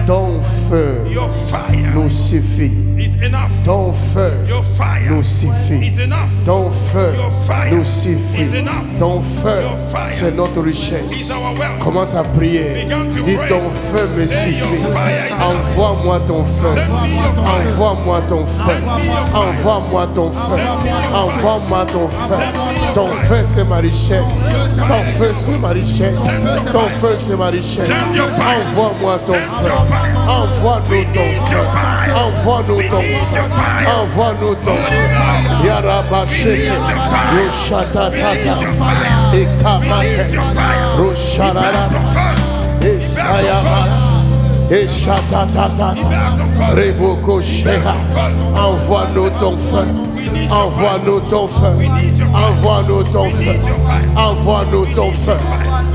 Ton feu nous suffit. Ton feu nous suffit. Ton feu nous suffit. Ton feu, c'est notre richesse. Commence à prier. Dis ton feu me suffit. Envoie-moi ton feu. Envoie-moi ton feu. Envoie-moi ton feu. Envoie-moi ton feu. Ton feu, c'est ma richesse. Ton feu, c'est ma richesse. Ton feu, c'est ma richesse. Envoie-moi ton feu. Envoie-nous ton feu. Envoie-nous ton feu. Envoie-nous ton feu. Yarabasheke. Yoshatatata. Ekamate. Rosharara. Ekayama. Eshatatata. Reboko Sheha. Envoie-nous ton feu. Envoie-nous ton feu. Envoie-nous ton feu. Envoie-nous ton feu.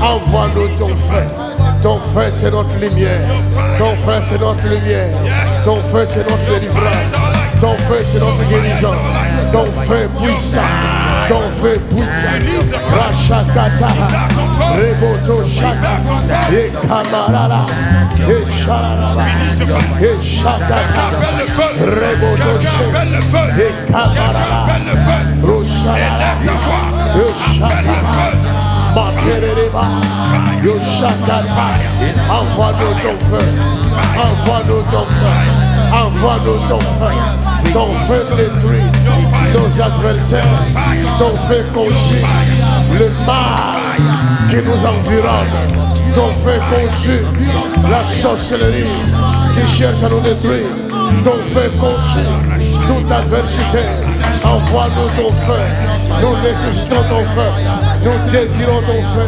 Envoie-nous ton feu. Ton feu, c'est notre lumière. Ton feu, c'est notre lumière. Ton feu, c'est notre délivrance. Ton feu, c'est notre guérison. Ton feu puissant. Ton feu puissant. Rachakata. Reboto Shaka. Et Kamarala. Et Sharala. Et Shakata. Reboto Shaka. Et Kamarala. Rosharala. Et Shakata. Matereba, Yoshakata, envoie-nous ton feu, envoie-nous ton feu, envoie-nous ton feu, ton feu détruit nos adversaires, ton feu consume le mal qui nous environne, ton feu consume la sorcellerie qui cherche à nous détruire, ton feu consume toute adversité, envoie-nous ton feu, nous nécessitons ton feu. Nous désirons ton feu,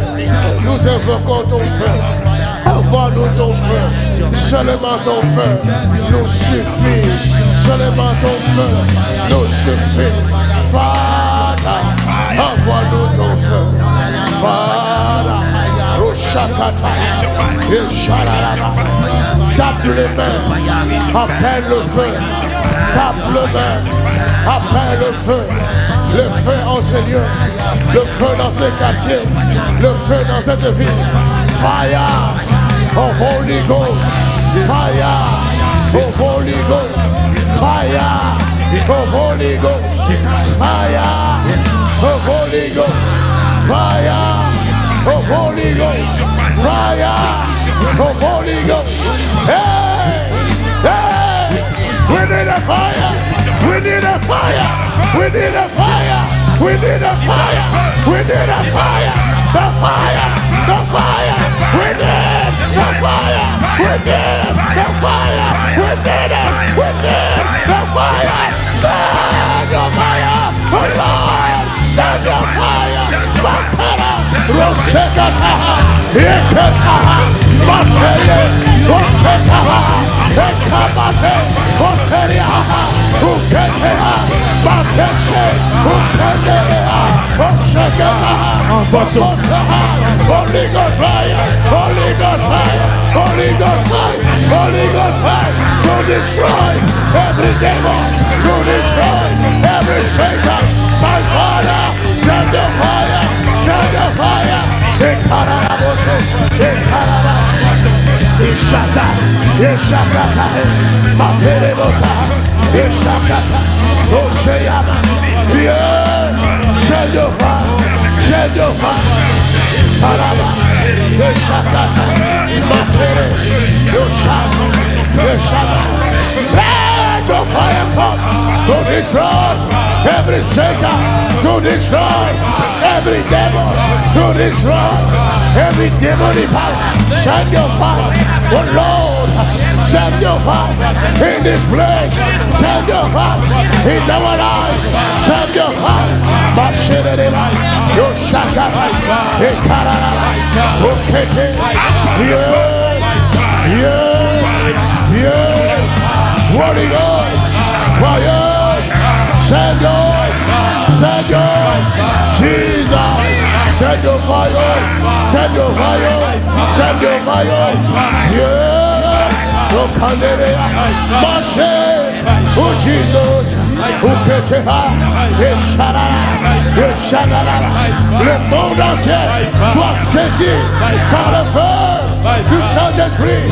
nous invoquons ton feu. Envoie-nous ton feu, seulement ton feu nous suffit, seulement ton feu nous suffit. Father, envoie-nous ton feu. Father, Roshakata, Yesharara, tape les mains, appelle le feu, tape le main, appelle le feu en ce lieu, le feu dans ce quartier, le feu dans cette ville. Fire, oh Holy Ghost, fire, oh Holy Ghost, fire, oh Holy Ghost, fire, oh Holy Ghost, fire, oh Holy Ghost, fire, oh Holy Ghost. Hey, hey, we need a fire, we need a fire. We need a fire! We need a fire! We need a fire! The fire! The fire! We need the fire! We need the fire! We need it! We need the fire! Send your fire! Oh Lord! Send your fire! Bakara! Roshekataha! Yekataha! Bakere! Roshekataha! Ekabate! Oteriaha! Uketeha! Bakeshe! Uketeha! Oshekataha! Oshekataha! Holy Ghost fire! Holy Ghost fire! Holy Ghost fire! Holy Ghost fire! To destroy every demon! To destroy every Satan! My Father! Send the fire! Send the fire! Ekaraboshe! Ekaraboshe! Ishata! Ishakata! Materebota! Ishakata! Osheyama! Yeah! Send your fire! Send your fire! Paraba! Ishakata! Matere! Yoshama! Yoshama! Let the fire come to destroy every Satan, to destroy every devil, to destroy every demonic power. Send your fire, oh Lord, send your fire in this place, send your fire in our lives, send your fire. Mashirere, Yoshaka, Ekarara, Okete, yeah. Holy Ghost, fire, send your, Jesus, send your fire, send your fire, send your fire, yeah, Okanderea, Mashe, oh Jesus, Uketeha, Yesharara, le monde entier soit saisi par le feu. du Saint-Esprit.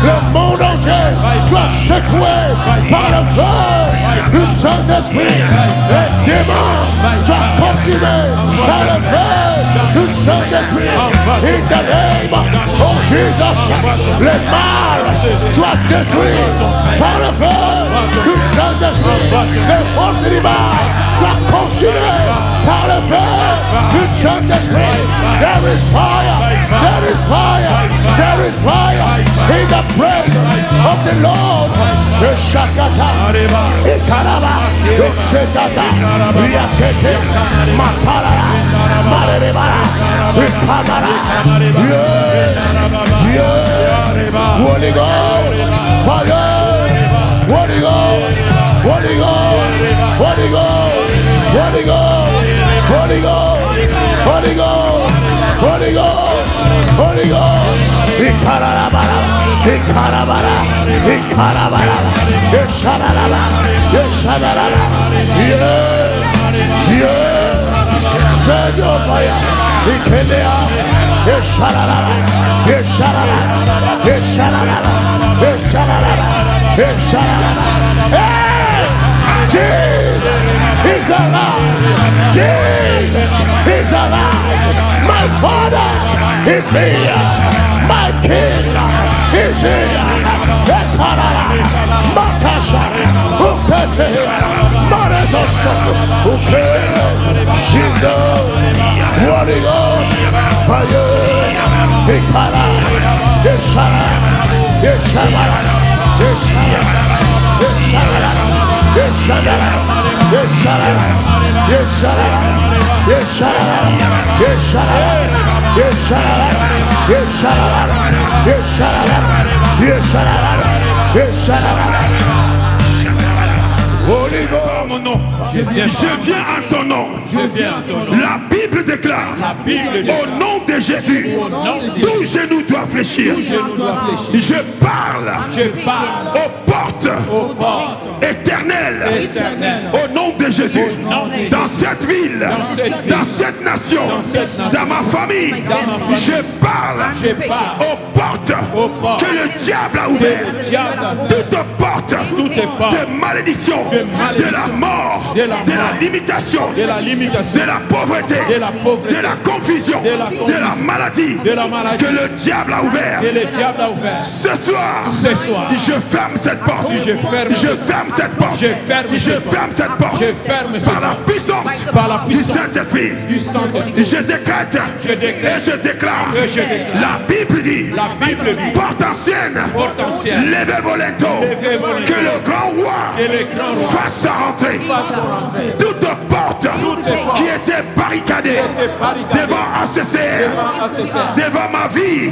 Le monde entier doit secouer par le feu du Saint-Esprit. Les démons soient consumés par le feu du Saint-Esprit. In the name of Jesus, le mal soit détruit par le feu du Saint-Esprit. Les forces du mal soient consumées par le feu du Saint-Esprit. There is fire, there is fire, there is fire in the presence of the Lord. The Shakata, Ikaraba, the Shetata, Riakete, Matara, Marebara, Ikamara, Holy Ghost, fire, Holy Ghost, Holy Ghost, Holy Ghost, Holy Ghost, Holy Ghost, Holy Ghost, Holy Ghost, Holy Ghost, Ikarabara, Ikarabara, Ikarabara, Yesharabara, Yesharabara, send your fire, Ikelea, Yesharabara, Yesharabara, Yesharabara, Yesharabara, Yesharabara. Hey! Jesus is alive. Jesus is alive. My Father is here. My King is here. Matasha, Ukete, Maredoso, Ukete, Shindo, Holy Ghost, Fire, Ikara, Yeshara, Yeshara, Yeshara, Yeshara, Yeshara, Yeshara, Yeshara, Yeshara, Yeshara, Yeshara, Yeshara, Yeshara, Yeshara. Holy Ghost, mon nom. Je viens à ton nom. La Bible déclare, au nom de Jésus, tout genou doit fléchir. Je parle aux portes éternelles. Au nom de Jésus, dans cette ville, dans cette nation, dans ma famille, je parle aux portes que le diable a ouvertes. Toutes portes de malédiction, de la mort, de la limitation, de la pauvreté, de la confusion, de la maladie, que le diable a ouvert. Ce soir, si je ferme cette porte, je ferme cette porte, je ferme cette porte par la puissance du Saint-Esprit. Je décrète et je déclare. La Bible dit, porte ancienne, levez vos linteaux, que le grand roi fasse rentrer. Toute porte qui était barricadée devant ACCR, devant ma vie,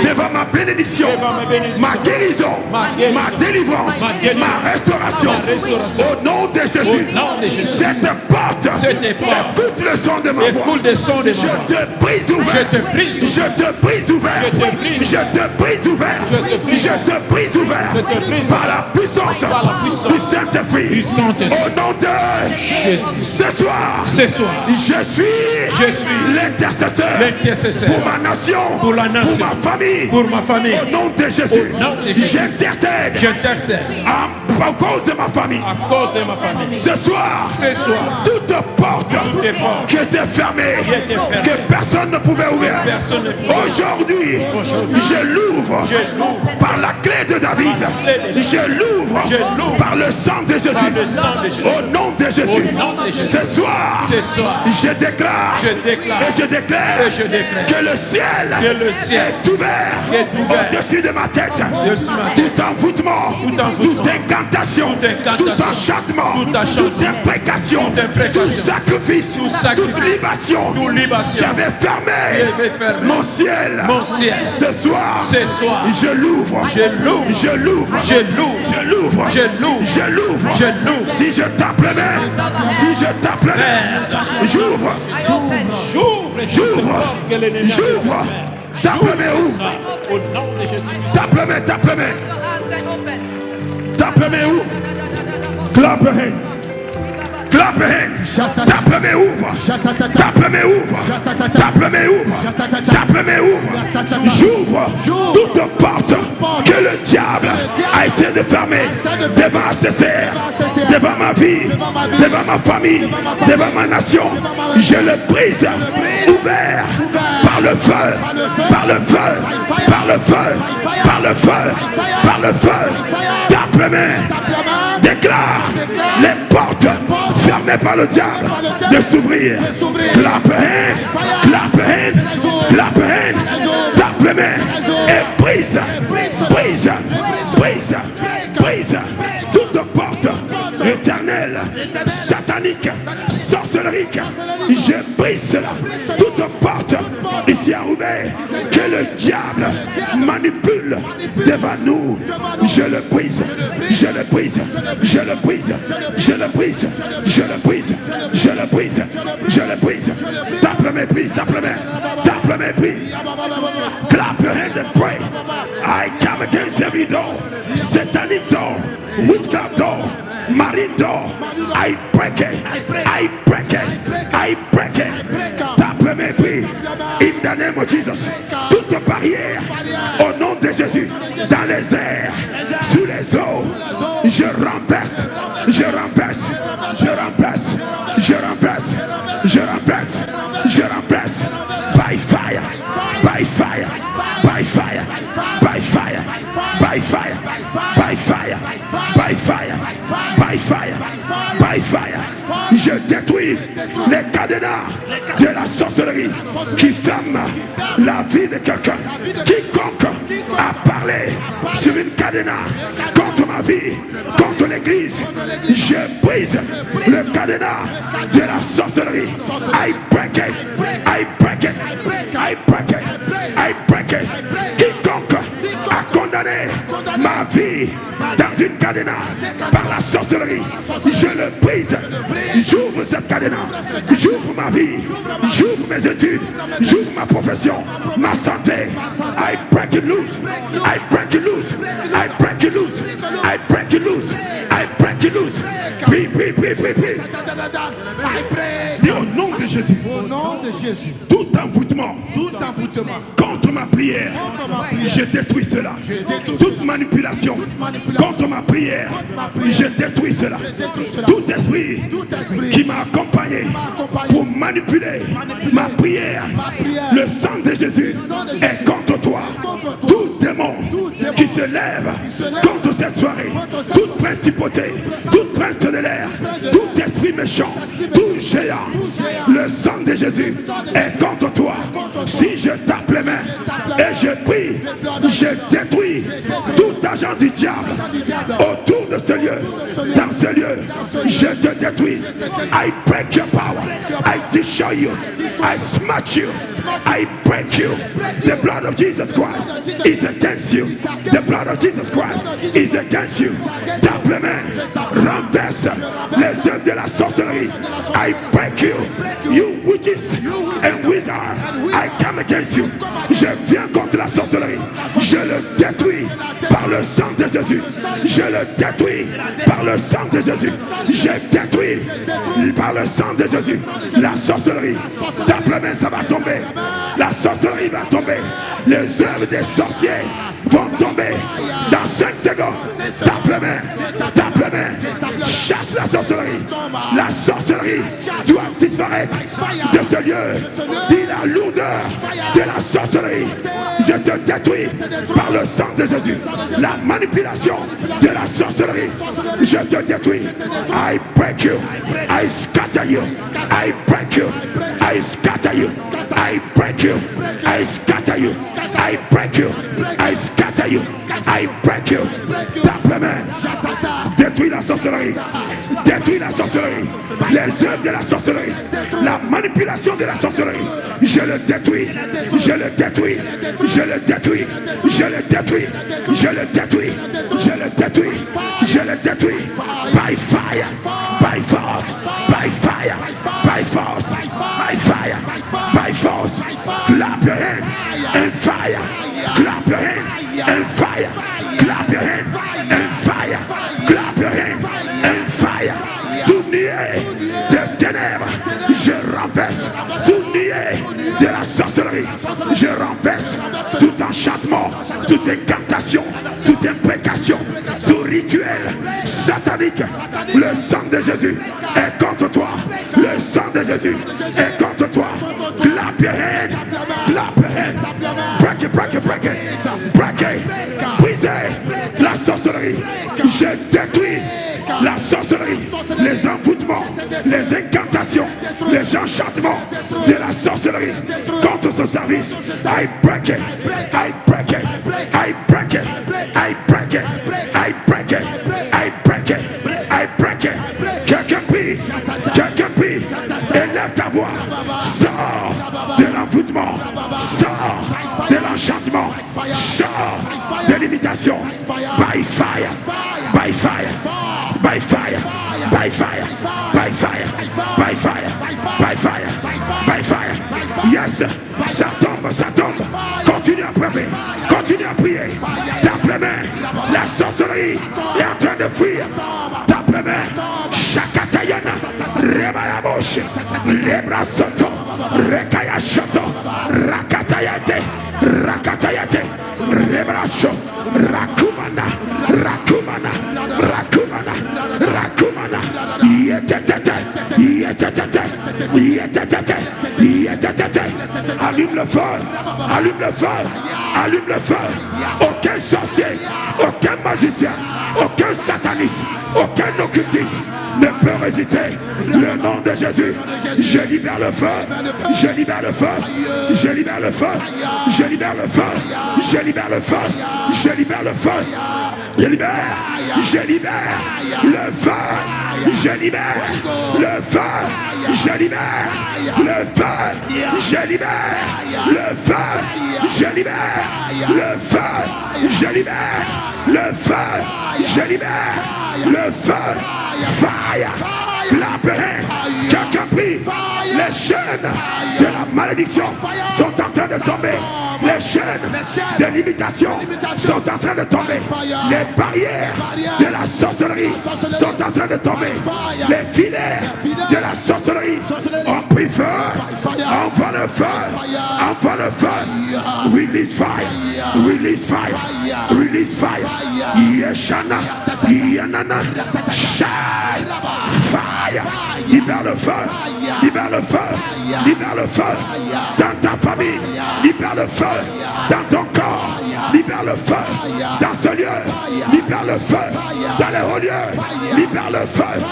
devant ma bénédiction, ma guérison, ma délivrance, ma restauration, au nom de Jésus, cette porte, écoute le son de ma voix, je te brise ouvert, je te brise ouvert, je te brise ouvert, je te brise ouvert par la puissance du Saint-Esprit. Au nom de ce soir, je suis l'intercesseur pour ma nation, pour ma famille. Au nom de Jésus, j'intercède à cause de ma famille. Ce soir, toute porte qui était fermée, que personne ne pouvait ouvrir, aujourd'hui, je l'ouvre par la clé de David. Je l'ouvre par le sang de Jésus. Au nom de Jésus, ce soir, je déclare et je déclare que le ciel est ouvert au-dessus de ma tête. Tout envoûtement, toute incantation, tout enchantement, toute imprécation, tout sacrifice, toute libation qui avait fermé mon ciel. Ce soir, je l'ouvre. Si je tape les mains, j'ouvre. Tape les mains où? Tape les mains où? Clap your hands. Clap your hands. Tape le main, ouvre. Tape le main, ouvre. Tape le main, ouvre. Tape le main, ouvre. J'ouvre toute porte que le diable a essayé de fermer devant ACCR, devant ma vie, devant ma famille, devant ma nation. Je le brise, ouvert par le feu, par le feu, par le feu, par le feu, par le feu. Tape le main, déclare les portes fermées par le diable de s'ouvrir. Clap hand, clap hand, clap hand, tape le main et brise, brise, brise, brise toute porte éternelle, satanique, sorcerique. Je brise cela, toute porte ici à Roubaix que le diable manipule devant nous. Je le brise, je le brise, je le brise, je le brise, je le brise, je le brise, je le brise. Tape le mépris, tape le main, tape le mépris. Clap your hand and pray. I come against every door, satanic door, witchcraft door, marine door. I break it, I break it, I break it. Tape le mépris. In the name of Jesus. Toute barrière au nom de Jésus, dans les airs, sous les eaux, je renverse, je renverse, je renverse, je renverse, je renverse, je renverse. By fire, by fire, by fire, by fire, by fire, by fire, by fire, by fire, by fire. Je détruis les cadenas de la sorcellerie qui ferment la vie de quelqu'un. Quiconque a parlé sur une cadenas contre ma vie, contre l'église, je brise le cadenas de la sorcellerie. I break it, I break it, I break it, I break it. Quiconque a condamné ma vie dans une cadenas par la sorcellerie, je le brise. J'ouvre cette cadenas, j'ouvre ma vie, j'ouvre mes études, j'ouvre ma profession, ma santé. I break it loose, I break it loose, I break it loose, I break it loose, I break it loose. Prie, prie, prie, prie, prie. Dis au nom de Jésus. Au nom de Jésus. Tout envoûtement contre ma prière, je détruis cela. Toute manipulation contre ma prière, je détruis cela. Tout esprit qui m'a accompagné pour manipuler ma prière, le sang de Jésus est contre toi. Tout démon qui se lève contre cette soirée, toute principauté, toute prince de l'air, tout esprit méchant, tout géant, le sang de Jésus est contre toi. Si je tape les mains et je prie, je détruis tout agent du diable autour de ce lieu, dans ce lieu, je te détruis. I break your power, I destroy you, I smash you, I break you. The blood of Jesus Christ is against you. The blood of Jesus Christ is against you. Tape les mains, renverse les œuvres de la sorcellerie. I break you, you witches and wizards. I come against you. Je viens contre la sorcellerie. Je le détruis par le sang de Jésus. Je le détruis par le sang de Jésus. Je détruis par le sang de Jésus la sorcellerie. Tape les mains, ça va tomber. La sorcellerie va tomber. Les œuvres des sorciers vont tomber dans 5 secondes. Tape les mains, tape les mains. Chasse la sorcellerie. La sorcellerie doit disparaître de ce lieu. Dis la lourdeur de la sorcellerie. Je te détruis par le sang de Jésus. La manipulation de la sorcellerie. Je te détruis. I break you. I scatter you. I break you. I scatter you. I break you. I scatter you. I break you. I scatter you. I break you. Tape les mains. Détruis la sorcellerie. Détruis la sorcellerie. Les œuvres de la sorcellerie. La manipulation de la sorcellerie. Je le détruis. Je le détruis. Je le détruis. Je le détruis. Je le détruis. Je le détruis. Je le détruis. By fire. By force. By fire. By force. By fire. By force. Clap your hand and fire. Clap your hand and fire. Clap your hand and fire. Clap your hand and fire. Tout nier toute incantation, toute imprécation, tout rituel satanique, le sang de Jésus est contre toi. Le sang de Jésus est contre toi. Clap your hand, clap your hand, break it, break it, break it, break it, brisez la sorcellerie. Je détruis la sorcellerie, les envoûtements, les incantations, les enchantements de la sorcellerie contre ce service. I break it, I break it, I break it, I break it, I break it, I break it, I break it. Quelqu'un prie, élève ta voix, sors de l'envoûtement, sors de l'enchantement, sors de l'imitation, by fire, by fire, by fire, by fire, by fire, by fire, by fire, by fire. Yes, ça tombe, continue à prier, continue à prier. Tape les mains, la sorcellerie est en train de fuir. Tape les mains, Shakatayana, Rebayabosh, Lebra Soto, Rekaya Shoto, Rakatayate, Rakatayate, Rebraso, Rakumana, Rakumana, Rakumana, Rakumana, Yetete, Yetete, Yetete, Yetete. Allume le feu, allume le feu, allume le feu. Aucun sorcier, aucun magicien, aucun sataniste, aucun occultiste ne peut résister. Le nom de Jésus, je libère le feu, je libère le feu, je libère le feu, je libère le feu, je libère le feu, je libère le feu, je libère, je libère le feu, je libère le feu, je libère le feu, je libère le feu, je libère le feu, je libère le feu, je libère le feu, fire, la paix, quelqu'un prie, les chaînes de la malédiction sont en train de tomber, les chaînes de l'imitation sont en train de tomber, les barrières de la sorcellerie sont en train de tomber, les filets de la sorcellerie ont pris feu, envoie le feu, envoie le feu, release fire, release fire, release fire, Yeshana, Yanana, shine, fire, libère le feu, libère le feu, libère le feu, dans ta famille, libère le feu, dans ton corps, libère le feu, dans ce lieu, libère le feu, dans les hauts lieux, libère le feu,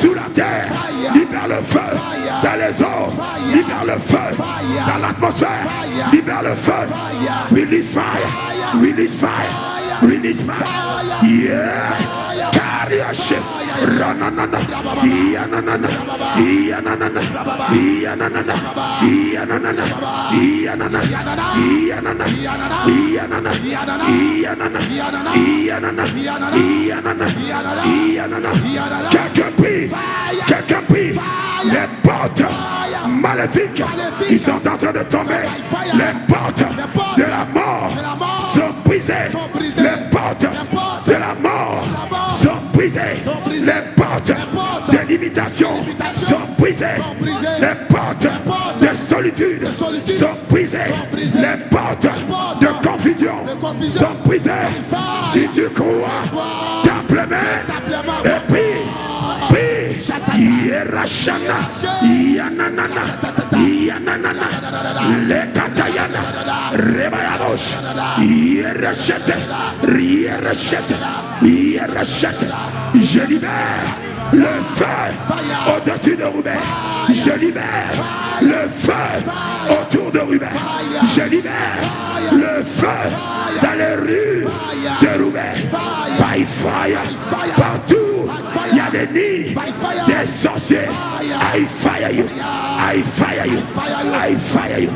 sous la terre, libère le feu, dans les eaux, libère le feu, dans l'atmosphère, libère le feu, release fire, release fire, release fire, yeah, carry a ship, rananana, yananana, yananana, yananana, yananana, yananana, yananana, yananana, yananana, yananana, yananana, yananana, quelqu'un prie, les portes maléfiques, ils sont en train de tomber, les portes de la mort sont brisées, les portes de la mort sont brisées, les portes de l'imitation sont brisées, les portes de solitude sont brisées, les portes de confusion sont brisées. Si tu crois, tape les mains et prie. Yerashana, Yananana, Yananana, Lekatayana, Rebayabosh, Yerachete, Yerachete, Yerachete. Je libère le feu au-dessus de Roubaix. Je libère le feu autour de Roubaix. Je libère le feu dans les rues de Roubaix. By fire, partout. Il y a des nids, des sorciers. I fire you, I fire you, I fire you.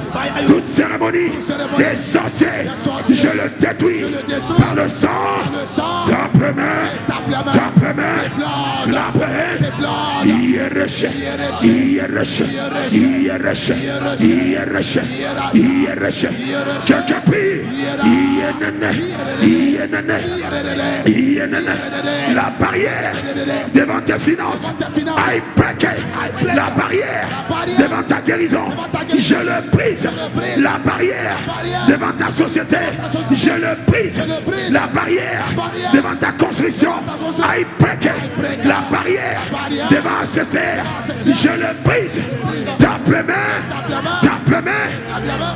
Toute cérémonie des sorciers, je le détruis par le sang. Tape les mains, tape les mains, clap les mains. Quelqu'un prie. La barrière devant tes finances, I break it. La barrière devant ta guérison, je le brise. La barrière devant ta société, je le brise. La barrière devant ta construction, I break it. La barrière devant CCR, je le brise. Tape les mains.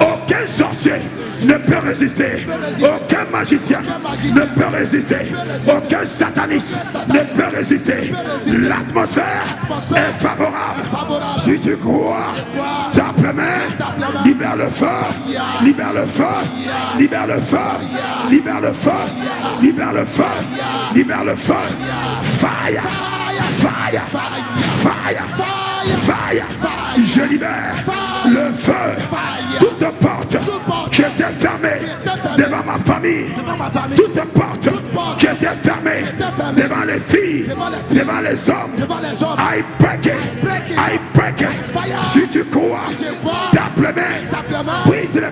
Aucun sorcier ne peut résister. Aucun magicien ne peut résister. Aucun sataniste ne peut résister. L'atmosphère est favorable. Si tu crois, tape les mains. Libère le feu. Libère le feu. Libère le feu. Libère le feu. Libère le feu. Libère le feu. Fire. Fire. Fire. Fire. Je libère le feu. Toute porte qui était fermée devant ma famille, toute porte qui était fermée devant les filles, devant les hommes, I break it. I break it. Si tu crois, tape les mains, brise les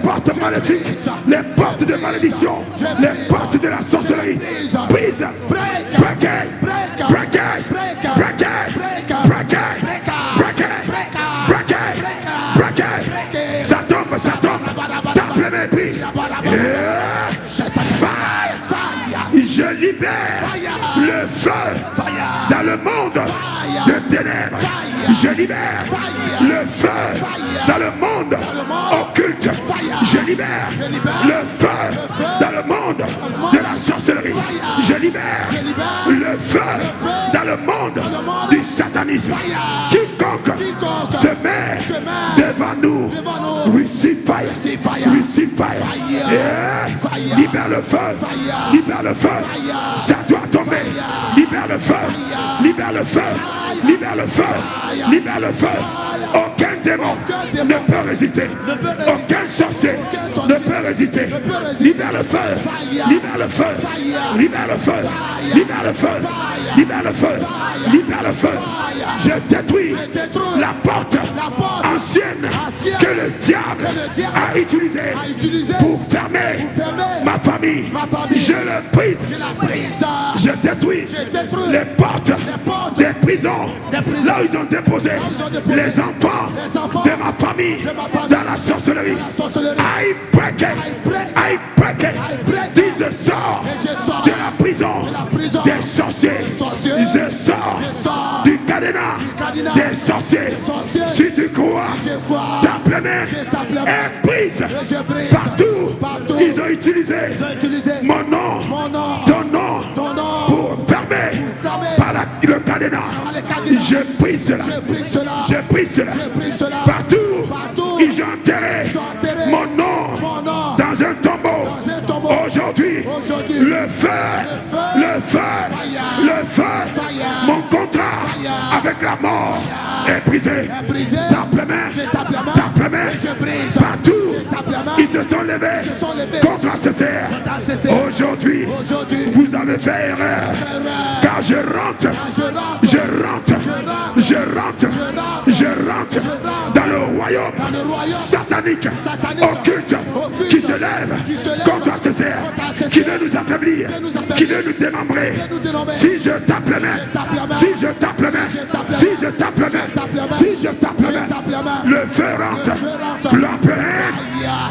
portes maléfiques, les portes de malédiction, les portes de la sorcellerie. Brise. Break it. Break it. Break it. Break it. Break it. Break it. Break it. Ça tombe. Tape les mains, prie. Fire. Je libère le feu dans le monde de ténèbres. Je libère le feu dans le monde occulte. Je libère le feu dans le monde de la sorcellerie. Je libère le feu dans le monde du satanisme. Quiconque se met devant nous, receive fire. Receive fire. Yeah. Libère le feu. Libère le feu. Ça doit tomber. Libère le feu. Libère le feu. Libère le feu. Libère le feu. Aucun démon ne peut résister. Aucun sorcier ne peut résister. Libère le feu. Libère le feu. Libère le feu. Libère le feu. Libère le feu. Libère le feu. Je détruis la porte ancienne que le diable a utilisée pour fermer ma famille. Je le brise. Je détruis les portes des prisons là où ils ont déposé les enfants de ma famille dans la sorcellerie. I break it. I break it. Dis je sors de la prison des sorciers. Je sors du cadenas des sorciers. Si tu crois, tape les mains et brise. Partout ils ont utilisé mon nom, ton nom pour fermer par le cadenas. Je brise cela. Je brise cela. Partout ils ont enterré mon nom dans un tombeau. Aujourd'hui, le feu, mon contrat avec la mort est brisé. Tape les mains. Partout, ils se sont levés contre CCR. Aujourd'hui, vous avez fait erreur. Car je rentre dans le royaume satanique, occulte, qui se lève contre CCR, qui veut nous affaiblir, qui veut nous démembrer. Si je tape les mains, si je tape les mains, le feu rentre, l'empire,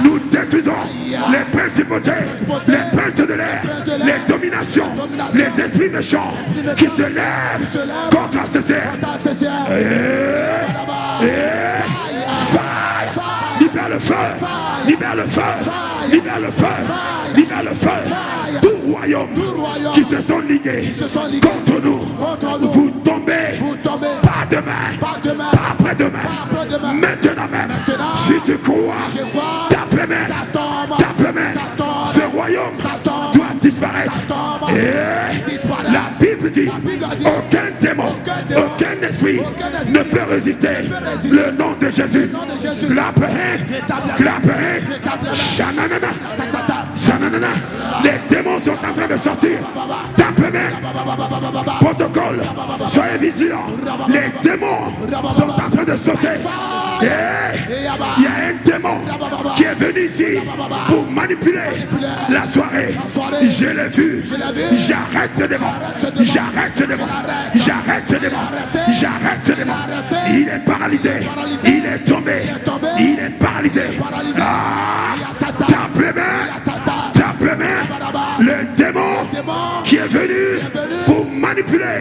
nous détruisons les principautés, les princes de l'air, les dominations, les esprits méchants qui se lèvent contre CCR. Libère le feu, libère le feu, libère le feu, libère le feu. Tout royaume qui se sont ligués contre nous, vous tombez, pas demain, pas après-demain, maintenant même. Si tu crois, tape les mains, ce royaume doit disparaître. Et la Bible dit, aucun démon, aucun esprit ne peut résister le nom de Jésus. Clap hand, shananana, Les démons sont en train de sortir. Tape les mains. Protocole. Soyez vigilants. Les démons sont en train de sauter. Il y a un démon qui est venu ici pour manipuler la soirée. Je l'ai vu. J'arrête ce démon. J'arrête ce démon. J'arrête ce démon. J'arrête ce démon. Il est paralysé. Il est tombé. Il est paralysé. Tape les mains. Tape les mains. Le démon qui est venu pour manipuler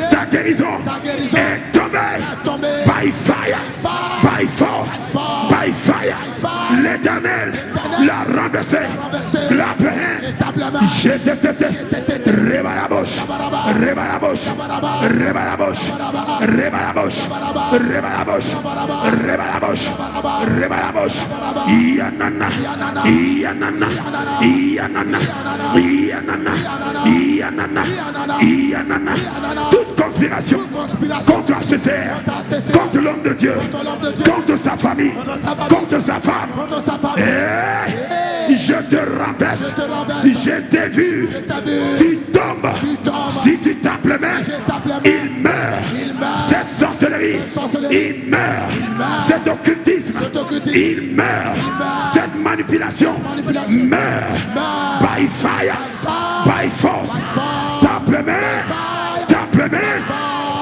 ta guérison est tombé. By fire. By force. By fire. L'Éternel l'a renversé. La peine. J'étais tête. Réveille la bouche. Réveille la bouche. Réveille la bouche. Réveille la bouche. Réveille la bouche. Réveille la bouche. Réveille la bouche. Yanana. Yanana. Yanana. Yanana. Yanana. Yanana. Toute conspiration contre Césaire, contre l'homme de Dieu, contre sa famille, contre sa femme. Je te renverse. Je t'ai vu. Tu tombes. Si tu tapes les mains, il meurt. Cette sorcellerie, il meurt. Cet occultisme, il meurt. Cette manipulation meurt. By fire, by force. Tape les mains. Tape les mains.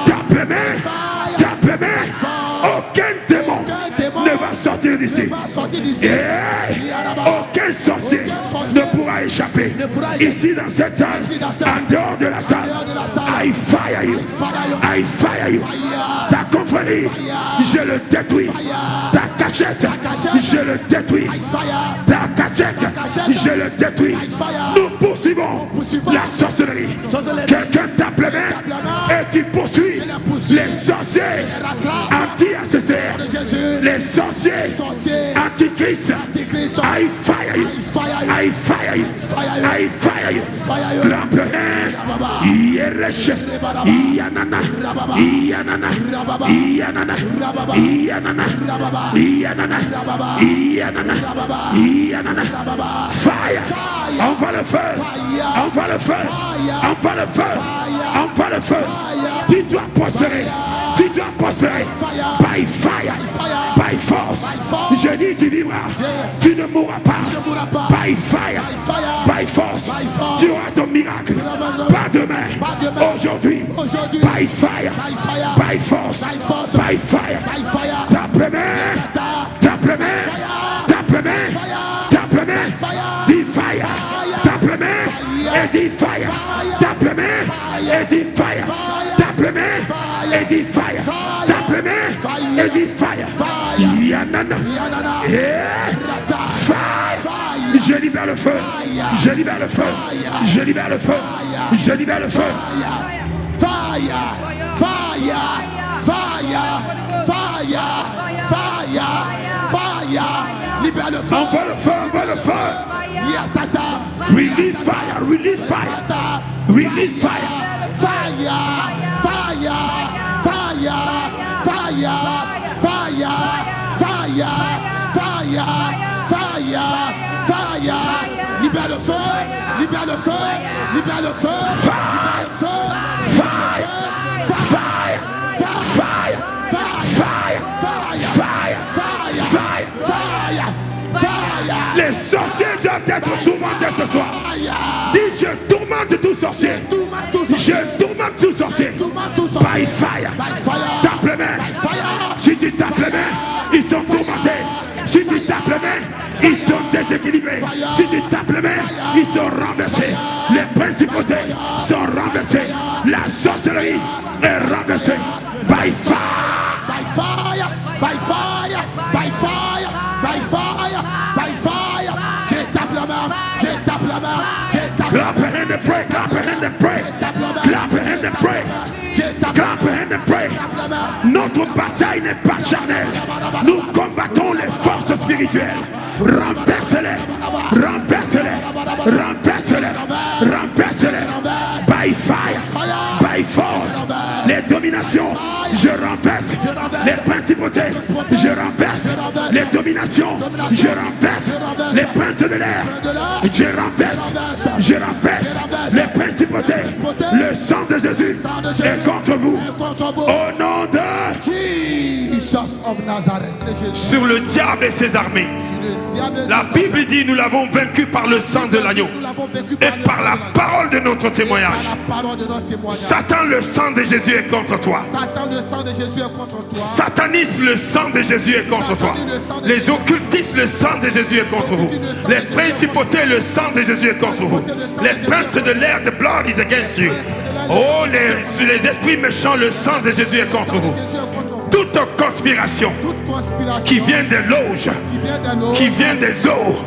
Tape les mains. Tape les mains. Aucun démon ne va sortir d'ici. Aucun sorcier ne pourra échapper ici dans cette salle, en dehors de la salle. I fire you. I fire you. Ta confrérie, je le détruis. Ta cachette, je le détruis. Ta cachette, je le détruis. Nous poursuivons la sorcellerie. Quelqu'un tape les mains et tu poursuis les sorciers anti-ACCR, les sorciers anti-Christ. I fire you. I fire you. I fire you. L'empereur, Yeresh, Yanana, Yanana, Yanana, Yanana, Yanana, Yanana, Yanana. Fire. On va le faire. On va le faire. On va le faire. On va le faire. Tu dois prospérer. Tu dois prospérer. By fire. By force. Je dis tu vivras. Tu ne mourras pas. By fire. By force. Tu auras ton miracle. Pas demain. Aujourd'hui. By fire. By force. By fire. Tape les mains. Tape les mains. Tape les mains. Tape les mains. Dis fire. Tape les mains. Et dis fire. Tape les mains. Et dis fire. Tape les mains. Et dis fire. Tape les mains. Et dis fire. Yanana. Fire. Je libère le feu. Je libère le feu. Je libère le feu. Je libère le feu. Fire. Fire. Fire. Fire. Fire. Fire. Libère le feu. On va le feu. On va le feu. Release fire. Release fire. Release fire. Fire. Fire. Fire. Fire. Fire. Fire. Fire. Fire. Fire. Libère le feu. Libère le feu. Libère le feu. Libère le feu. Fire. Fire. Fire. Fire. Fire. Fire. Fire. Les sorciers doivent être tourmentés ce soir. Dis je tourmente tout sorcier. Je tourmente tout sorcier. By fire. Tape les mains. Si tu tapes les mains, ils sont tourmentés. Si tu tapes les mains, ils sont déséquilibrés. Si tu tapes les mains, ils sont renversés. Les principautés sont renversées. La sorcellerie est renversée. By fire. By fire. By fire. By fire. By fire. By fire. Je tape la main. Je tape la main. Je tape. Clap your hand and pray. Clap your hand and pray. Clap your hand and pray. Clap your hand and pray. Notre bataille n'est pas charnelle. Nous combattons les forces spirituelles. Renverse-les. Renverse-les. Renverse-les. Renverse-les. By fire. By force. Les dominations, je renverse. Les principautés, je renverse. Les dominations, je renverse. Les princes de l'air, je renverse. Je renverse les principautés. Le sang de Jésus est contre vous. Au nom de Jesus of Nazareth. Sur le diable et ses armées. La Bible dit nous l'avons vaincu par le sang de l'agneau et par la parole de notre témoignage. Satan, le sang de Jésus est contre toi. Satanistes, le sang de Jésus est contre toi. Les occultistes, le sang de Jésus est contre vous. Les principautés, le sang de Jésus est contre vous. Les princes de l'air, the blood is against you. Oh, les esprits méchants, le sang de Jésus est contre vous. Toute conspiration qui vient des loges, qui vient des eaux,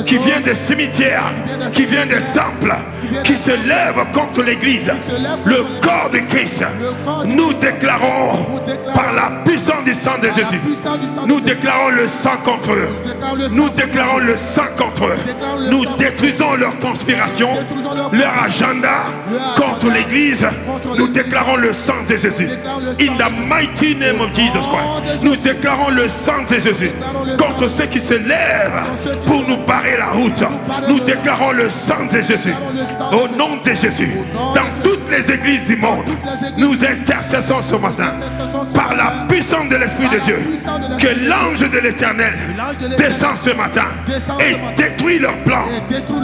qui vient des cimetières, qui vient des temples, qui se lève contre l'église, le corps de Christ, nous déclarons par la puissance du sang de Jésus, nous déclarons le sang contre eux, nous déclarons le sang contre eux, nous détruisons leur conspiration, leur agenda contre l'église, nous déclarons le sang de Jésus. In the mighty name of Jesus Christ, nous déclarons le sang de Jésus contre ceux qui se lèvent pour nous barrer la route. Nous déclarons le sang de Jésus au nom de Jésus dans toutes les églises du monde. Nous intercessons ce matin par la puissance de l'Esprit de Dieu que l'ange de l'Éternel descend ce matin et détruit leurs plans,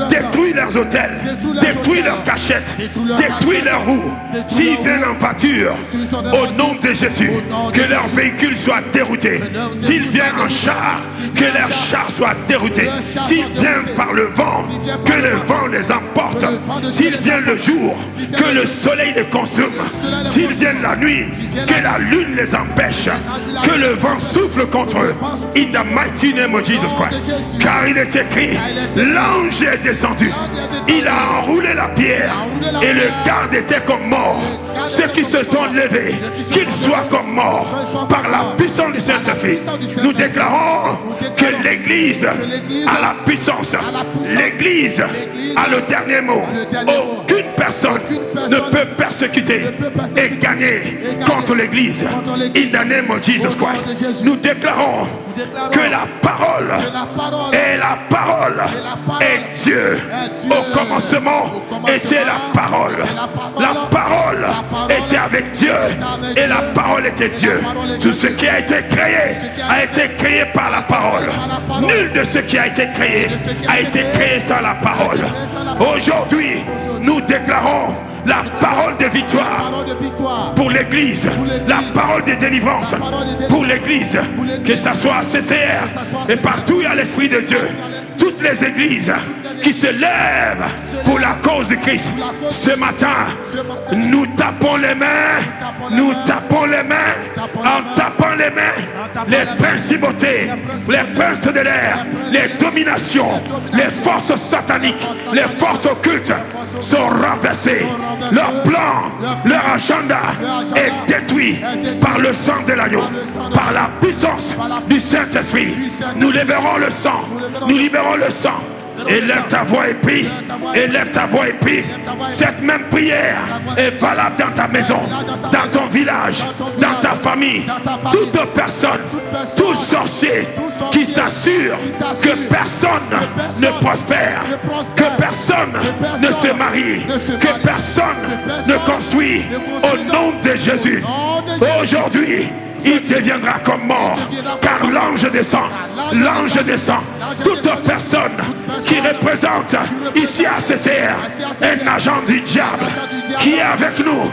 détruit leurs hôtels, détruit leurs cachettes, détruit leurs roues. S'ils viennent en voiture, au nom de Jésus, que leur véhicule soit dérouté. S'ils viennent en char, que leur char soit dérouté. S'ils viennent par le vent, que le vent les emporte. S'ils viennent le jour, que le soleil les consume. S'ils viennent la nuit, que la lune les empêche. Que le vent souffle contre eux. In the mighty name of Jesus Christ. Car il est écrit, l'ange est descendu. Il a enroulé la pierre et le garde était comme mort. Ceux qui se sont levés, qu'ils soient comme morts par la puissance du Saint-Esprit. Nous déclarons que l'Église a la puissance. L'Église a le dernier mot. Aucune personne ne peut persécuter et gagner contre l'Église. In the name of Jesus Christ. Nous déclarons que la parole est la parole est Dieu. Au commencement était la parole. La parole était avec Dieu et la parole était Dieu. Tout ce qui a été créé par la parole. Nul de ce qui a été créé sans la parole. Aujourd'hui, nous déclarons la parole de victoire pour l'église, la parole de délivrance pour l'église, que ce soit à CCR et partout il y a l'Esprit de Dieu. Toutes les églises qui se lèvent pour la cause de Christ, ce matin, nous tapons les mains, en tapant les mains, les principautés, les princes de l'air, les dominations, les forces sataniques, les forces occultes sont renversées. Leur plan, leur agenda est détruit par le sang de l'agneau, par la puissance du Saint-Esprit. Nous libérons le sang, nous libérons le sang. Élève ta voix et prie. Élève ta voix et prie. Cette même prière est valable dans ta maison, dans ton village, dans ta famille. Toute personne, tout sorcier qui s'assure que personne ne prospère, que personne ne se marie, que personne ne construit, au nom de Jésus, aujourd'hui, il deviendra comme mort, car l'ange descend. L'ange descend. Toute personne qui représente ici à CCR un agent du diable qui est avec nous,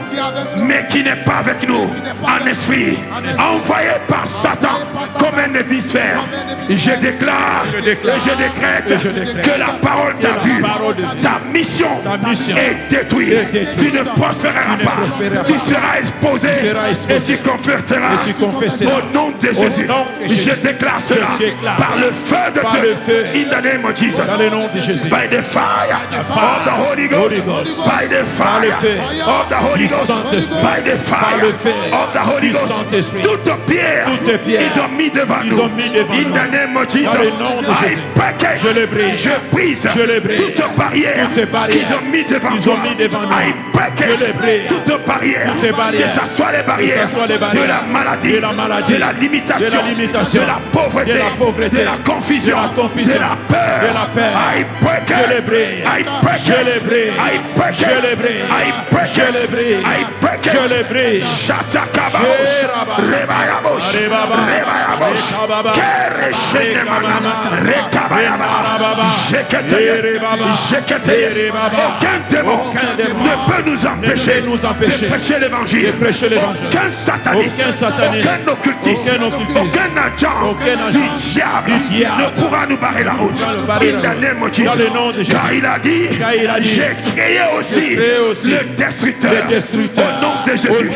mais qui n'est pas avec nous en esprit, envoyé par Satan comme un hémisphère. Je déclare et je décrète que la parole t'a vu, ta mission est détruite. Tu ne prospéreras pas, tu seras exposé et tu convertiras. Au nom de Jésus, je déclare cela. par le feu de Dieu. In the name of Jesus. Dans le nom de Jésus. By the fire of the Holy Ghost. By the fire of the Holy Ghost. By the fire of the Holy Ghost. Toute pierre, ils ont mis devant nous. In the name of Jesus. I break it. Je brise toute barrière qu'ils ont mis devant nous. I break it. Toute barrière, que ce soit les barrières de la maladie, de la limitation, de la pauvreté, de la confusion, de la peur. I break it. I break it. I break it. I break it. I break it. Shatakababosh. Rebayabosh. Rebayabosh. Kereshenemana. Rekabayaba. Jeketeye. Jeketeye. Aucun démon ne peut nous empêcher de prêcher l'évangile. Aucun sataniste, aucun occultiste, aucun agent du diable ne pourra nous barrer la route. In the name of Jesus. Car il a dit, j'ai créé aussi le destructeur. Au nom de Jésus,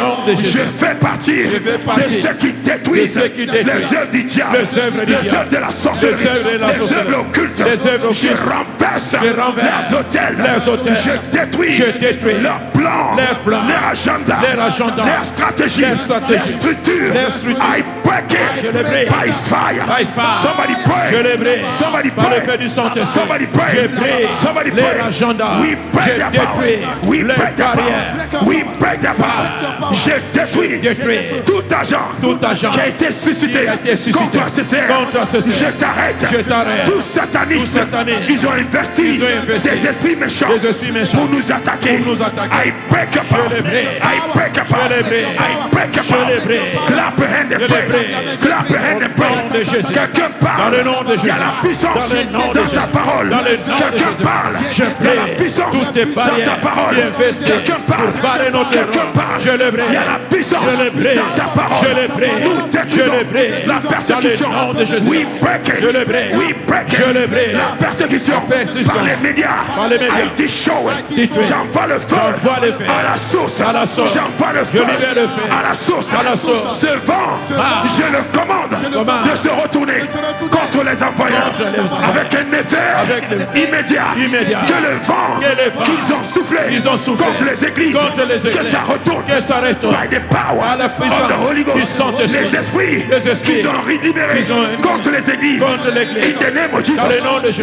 je fais partie de ceux qui détruisent les œuvres du diable, les œuvres de la sorcellerie, les œuvres occultes. Je renverse leurs hôtels. Je détruis leurs plans, leurs agendas, leurs stratégies, leurs structures. I break it by fire. Somebody pray. Somebody pray. Somebody pray. Somebody pray. We break the power. We break the power. We break the power. Je détruis tout agent qui a été suscité contre CCR. Je t'arrête. Tout sataniste. Ils ont investi des esprits méchants pour nous attaquer. I break up. I break up. I break up. Clap your hand and pray. Clap your hand and pray. Quelqu'un parle. Il y a la puissance dans ta parole. Quelqu'un parle. Il y a la puissance dans ta parole. Quelqu'un parle. Quelqu'un parle. Il y a la puissance dans ta parole. Nous détruisons la persécution. We break it. We break it. La persécution par les médias. IT show. J'envoie le feu à la source. J'envoie le feu à la source. Ce vent, je le commande de se retourner contre les envoyeurs avec un effet immédiat. Que le vent qu'ils ont soufflé contre les églises, que ça retourne by the power of the Holy Ghost. Les esprits qu'ils ont libérés contre les églises, in the name of Jesus,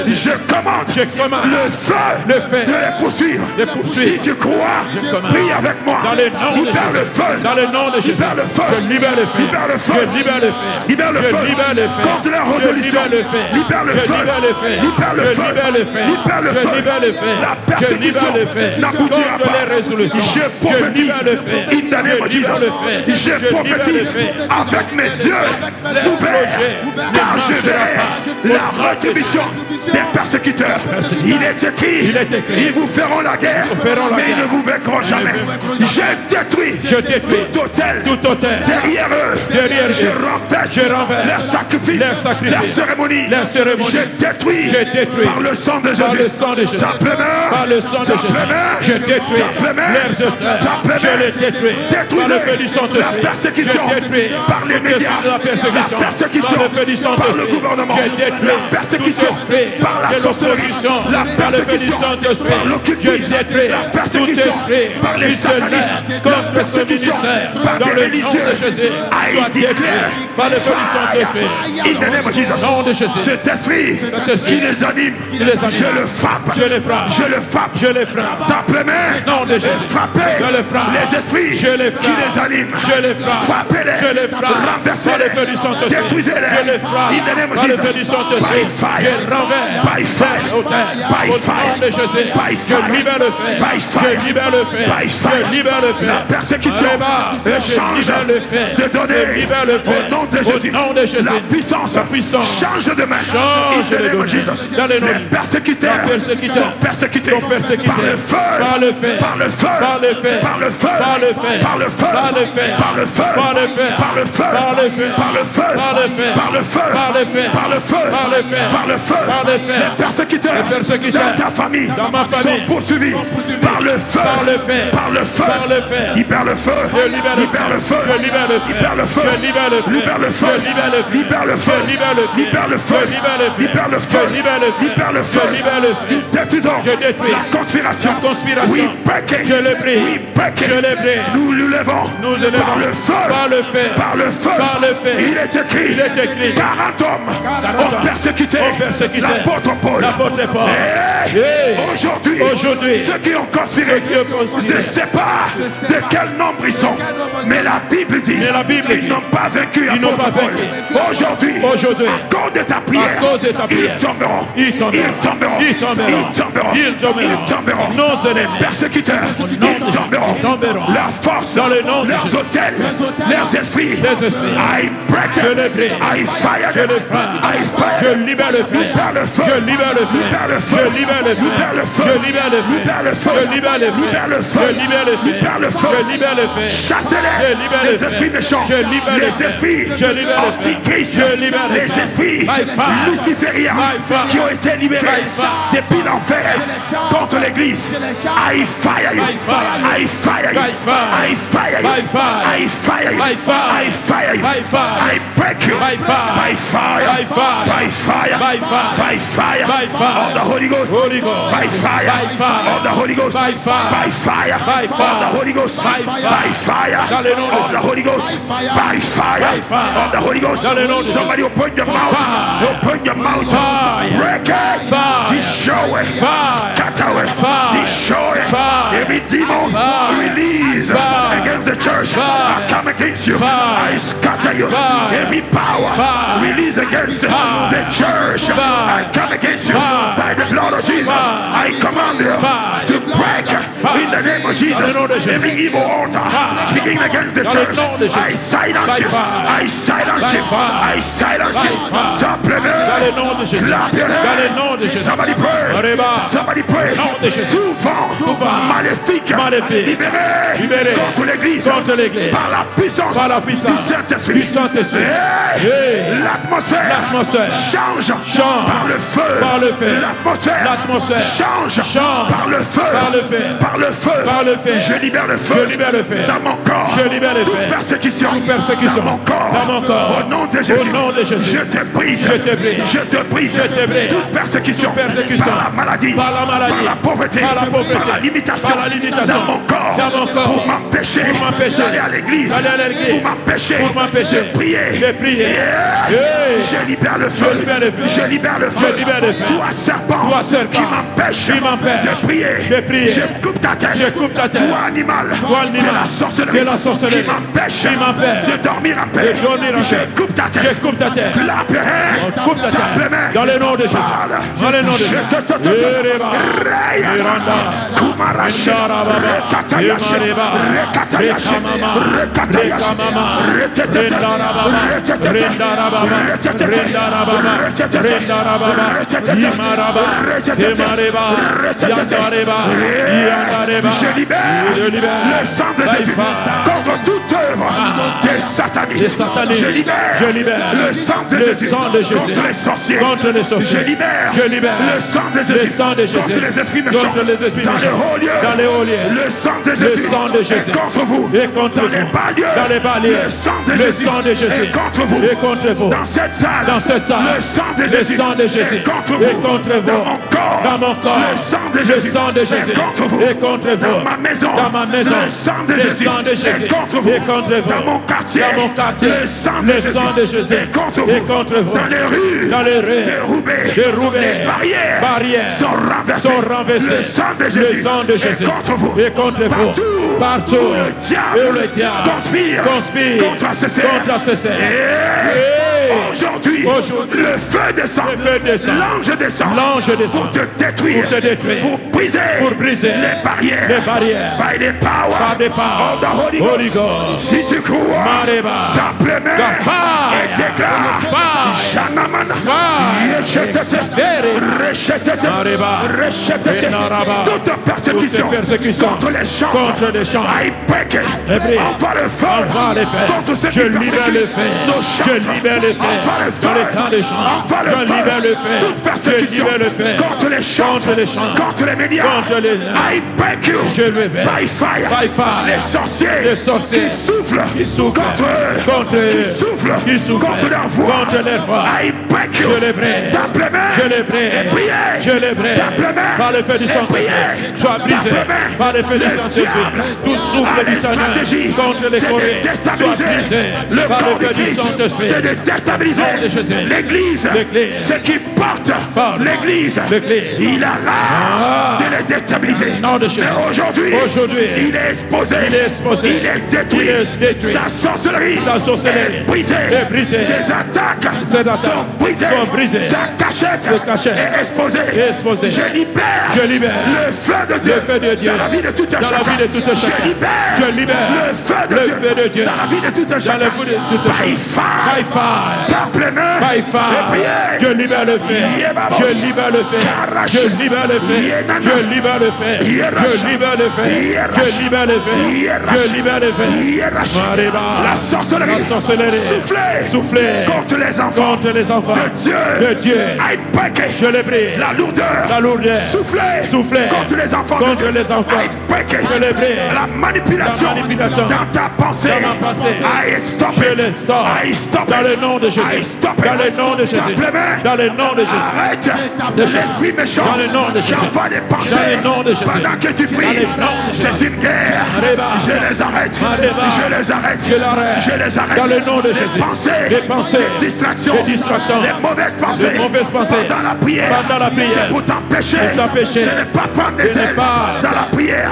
je commande le feu de les poursuivre. Si tu crois, prie avec moi. Libère le feu. Dans le nom de Jésus. Libère le feu. Libère le feu. Libère le feu. Libère le feu. Contre la résolution. Libère le feu. Libère le feu. Libère le feu. La persécution n'aboutira pas. Je prophétise. In the name of Jesus. Je prophétise avec mes yeux ouverts. Car je verrai la rétribution des persécuteurs. Il est écrit, ils vous feront la guerre, mais ils ne vous vaincront jamais. Je détruis tout hôtel derrière eux. Je renverse leurs sacrifices, leurs cérémonies. Je détruis par le sang de Jésus. Je détruis la persécution par les médias, la persécution par le gouvernement, la persécution par la sorcellerie, la persécution par l'occultisme, la persécution par les satanistes, la persécution par les religieux. I declare fire in the name of Jesus. Cet esprit qui les anime, je le frappe, je le frappe. Tape les mains, frappez les esprits qui les animent, frappez-les, renversez-les, détruisez-les. In the name of Jesus. By fire, by fire, by fire, by fire, by fire, by fire. La persécution change de donner au nom de Jésus. La puissance change de main. In the name of Jesus. Les persécuteurs sont persécutés par le feu, par le feu, par le feu, par le feu, par le feu, par le feu, par le feu, par le feu, par le feu, par le feu, par le feu, par le feu, par le feu, par le feu, par le feu, par le feu, par le feu, par le feu, par le feu, par le Les persécuteurs dans ta famille, sont poursuivis par le feu. Par le feu. Libère le feu. Libère le feu. Libère le feu. Libère le feu. Libère le feu. Libère le feu. Libère le feu. Libère le feu. Nous détruisons la conspiration. Oui, je le prie. Nous nous levons par le feu. Par le feu. Il est écrit 40 hommes ont persécuté l'apôtre Paul. Aujourd'hui, ceux qui ont conspiré, je ne sais pas de quel nombre ils sont, mais la Bible dit ils n'ont pas vaincu l'apôtre Paul. Aujourd'hui, à cause de ta prière, ils tomberont. Non, ce n'est persécuteurs, ils tomberont. Leur force, leurs hôtels, leurs esprits. I break them. I fire them. I fire them. Libère le feu. Libère le feu. Libère le feu. Libère le feu. Libère le feu. Libère le feu. Libère le feu. Libère le feu. Libère le feu. Libère le feu. Libère le feu. Libère le feu. Libère le feu. Chassez-les. Les esprits méchants. Les esprits antichrist. Les esprits lucifériens qui ont été libérés depuis l'enfer contre l'église. I fire you. I fire you. I fire you. I fire you. I fire you. I break you. By fire. By fire. By fire. Of the Holy Ghost. By fire. Of the Holy Ghost. By fire. Of the Holy Ghost. By fire. Of the Holy Ghost. By fire. Of the Holy Ghost. Somebody open your mouth. Open your mouth. Break it. Destroy it. Scatter it. Destroy it. Every demon release against the church. I come against you. I scatter you. Every power release against the church. I come against you by the blood of Jesus. I command you to break in the name of Jesus. Every evil altar speaking against the church. I silence you. I silence you. I silence you. Simplement clap your hands. Somebody pray. Somebody pray. Tout vent maléfique libéré contre l'église par la puissance du Saint-Esprit. L'atmosphère change par le feu. L'atmosphère change par le feu. Je libère le feu dans mon corps. Toute persécution dans mon corps. Au nom de Jésus, je te brise. Toute persécution par la maladie, par la pauvreté, par la limitation dans mon corps pour m'empêcher d'aller à l'église, pour m'empêcher de prier. Je libère le feu. Je libère le feu. Toi serpent qui m'empêche de prier. Je coupe ta tête. Toi animal de la sorcellerie qui m'empêche de dormir en paix. Je coupe ta tête. Clap your hands. Tape les mains. Dans le nom de Jésus. Dans le nom de Jésus. Je libère le sang de Jésus contre toute œuvre des satanistes. Je libère le sang de Jésus contre les sorciers. Je libère le sang de Jésus contre les esprits méchants. Dans les hauts lieux, le sang de Jésus est contre vous. Dans les bas lieux, le sang de Jésus est contre vous. Dans cette salle, le sang de Jésus est contre vous. Dans mon corps, le sang de Jésus est contre vous. Dans ma maison, le sang de Jésus est contre vous. Dans mon quartier, le sang de Jésus est contre vous. Dans les rues, des barrières sont renversées. Le sang de Jésus est contre vous. Partout où le diable conspire contre CCR. Aujourd'hui, le feu descend. L'ange descend pour te détruire, pour briser les barrières by the power of the Holy Ghost. Si tu crois, tape les mains et déclare Janamana, toute persécution contre les chants, I break it. On va le faire contre ceux qui persécutent nos chants. le faire. Dans les temps des chants, je libère le fait. Toute persécution contre les chants, contre les médias. I break you by fire. Les sorciers qui soufflent contre eux, qui soufflent contre leur voix. I break you. Tape les mains. Je les brûle. Je les brûle. Par le feu du Saint-Esprit. Sois brisé. Par le feu du Saint-Esprit. Tout souffle du tonnerre contre les forêts. Sois brisé. Par le feu du Saint-Esprit. C'est de déstabiliser l'église. Ceux qui portent l'église. Il a l'art de les déstabiliser. Mais aujourd'hui, il est exposé. Il est détruit. Sa sorcellerie est brisée. Ses attaques sont brisées. Sa cachette est exposée. Je libère le feu de Dieu dans la vie de tout un chacun. Je libère le feu de Dieu dans la vie de tout un chacun. By fire. Tape les mains et priez. Je libère le fait. Je libère le fait. Je libère le fait. Je libère le fait. Je libère le fait. Je libère le fait. Je libère le fait. La sorcellerie soufflez contre les enfants de Dieu. I break it. Je les brise. La lourdeur soufflez contre les enfants de Dieu. I break it. Je les brise. La manipulation dans ta pensée. I stop it. I stop it. Dans le nom de Jésus. I stop it. Dans le nom de Jésus. Dans le nom de Jésus. Arrête l'esprit méchant qui envoie des pensées pendant que tu pries. C'est une guerre. Je les arrête. Dans le nom de Jésus. Les pensées, les distractions, les mauvaises pensées pendant la prière. C'est pour t'empêcher de ne pas prendre des ailes dans la prière.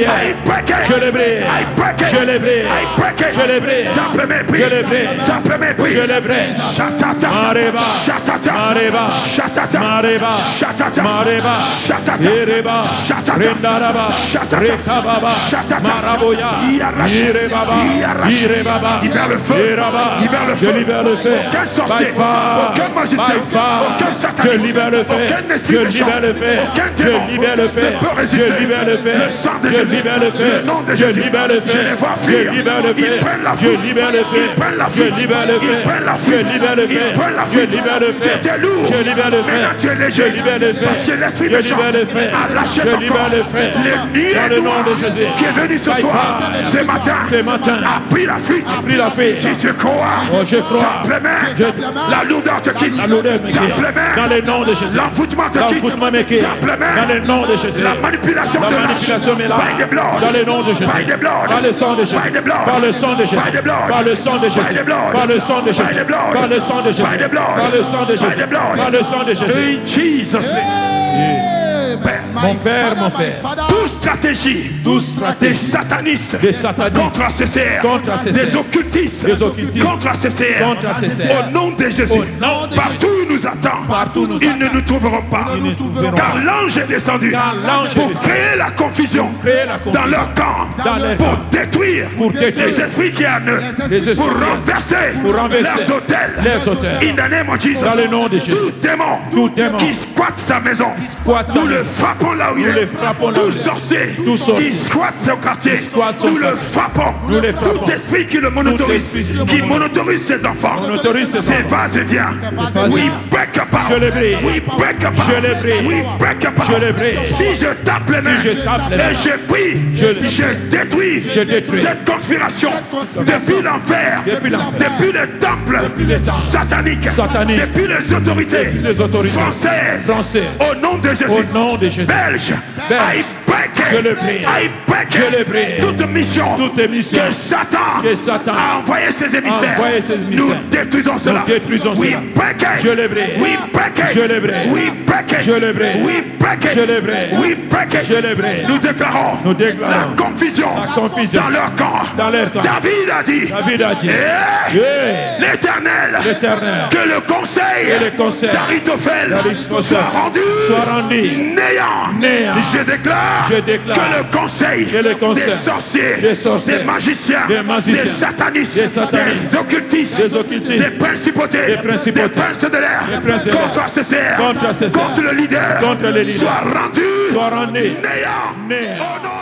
I break it. Je les brise. I break it. Je les brise. I break it. Je les brise. Tape mes prix. Je les brise. Tape mes prix. Je les brise. Shatata. Mareba. Shatata. Mareba. Shatata. Mareba. Shatata. Mareba. Shatata. Yereba. Shatata. Rendaraba. Shatata. Rekababa. Shatata. Maraboya. Yerebaba. Yerebaba. Libère le feu. Yeraba. Libère le feu. Je libère le feu. Aucun sorcier. By fire. Aucun magicien. By fire. Aucun sataniste. Je libère le feu. Aucun esprit Je méchant. libère le feu. Aucun Je démon libère le feu. ne peut résister. Je libère le feu. Le sang de Je Jésus. libère le feu. Le nom de Je Jésus. libère le feu. Je les vois fuir. Je libère le feu. Ils prennent la Je fuite. libère le feu. Ils prennent la Je fuite. libère le feu. Ils prennent la Je fuite. libère le feu. Ils prennent la Je fuite. libère le feu. C'était lourd. Je libère le feu. Maintenant tu es léger. Je libère le feu. Parce que l'esprit Je méchant libère le feu. a lâché Je ton libère corps. le feu. Dans le nom de Jésus. Qui est venu sur By toi fire. ce matin a pris la fuite. Pris la fuite. Si tu crois, Oh, je crois. tape les mains. La lourdeur te quitte. La lourdeur me quitte. Tape les mains. Dans le nom de Jésus. L'envoûtement te quitte. L'envoûtement me quitte. Tape les mains. Dans le nom de Jésus. La manipulation te La lâche. manipulation me lâche. By the blood. Dans le nom de Jésus. By the blood. Par le sang de Jésus. By the blood. Par le sang de Jésus. By the blood. Par le sang de Jésus. By the blood. Par le sang de Jésus. By the blood. Par le sang de Jésus. By the blood. Par le sang de Jésus. By the blood. Par le sang de Jésus. In Jesus' name. Mon Père, mon Père. Toute stratégie des satanistes contre ACCR, des occultistes contre ACCR, au nom de Jésus, partout où ils nous attendent, ils ne nous trouveront pas. Car l'ange est descendu pour créer la confusion dans leur camp, pour détruire les esprits qui en eux, pour renverser leurs hôtels. In the name of Jesus, tout démon qui squatte sa maison, nous le frappons là où il est. Tout sorcier qui squatte son quartier, nous le frappons. Tout esprit qui le monotorise, qui monotorise ses enfants, ses vases et viens. We break apart. We break apart. We break apart. Si je tape les mains et je prie, je détruis cette conspiration depuis l'enfer, depuis le temple satanique, depuis les autorités françaises, au nom de Jésus, Belge, I break it. Toute mission que Satan a envoyé ses émissaires, nous détruisons cela. We break it. We break it. We break it. We break it. We break it. Nous déclarons la confusion dans leur camp. David a dit l'Éternel, que le conseil d'Ahitophel soit rendu néant. Je déclare que le conseil des sorciers, des magiciens, des satanistes, des occultistes, des principautés, des princes de l'air, contre ACCR, contre le leader, soit rendu néant.